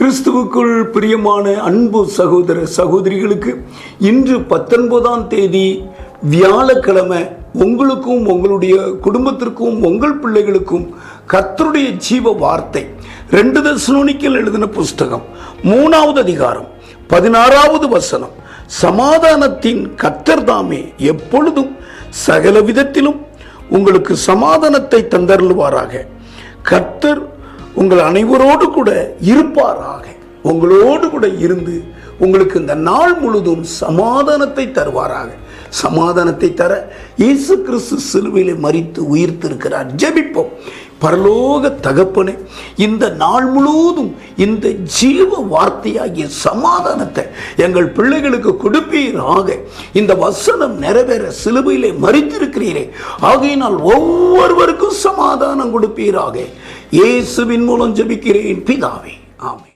கிறிஸ்துவுக்குள் பிரியமான அன்பு சகோதர சகோதரிகளுக்கு இன்று 19ஆம் தேதி வியாழக்கிழமை உங்களுக்கும் உங்களுடைய குடும்பத்திற்கும் உங்கள் பிள்ளைகளுக்கும் கர்த்தருடைய ஜீவ வார்த்தை 2 தெசலோனிக்கேயர் எழுதின புஸ்தகம் 3வது அதிகாரம் 16வது வசனம். சமாதானத்தின் கர்த்தர் தாமே எப்பொழுதும் சகல விதத்திலும் உங்களுக்கு சமாதானத்தை தந்தருளுவாராக. கர்த்தர் உங்கள் அனைவரோடு கூட இருப்பாராக. உங்களோடு கூட இருந்து உங்களுக்கு இந்த நாள் முழுதும் சமாதானத்தை தருவாராக. சமாதானத்தை தர இயேசு கிறிஸ்து சிலுவையிலே மரித்து உயிர்த்திருக்கிறார். ஜெபிப்போம். பரலோக தகப்பனே, இந்த நாள் முழுவதும் இந்த ஜீவ வார்த்தையாகிய சமாதானத்தை எங்கள் பிள்ளைகளுக்கு கொடுப்பீராக. இந்த வசனம் நிறைவேற சிலுவையிலே மரித்திருக்கிறீரே, ஆகையினால் ஒவ்வொருவருக்கும் சமாதானம் கொடுப்பீராக. இயேசுவின் மூலம் ஜெபிக்கிறேன் பிதாவே, ஆமென்.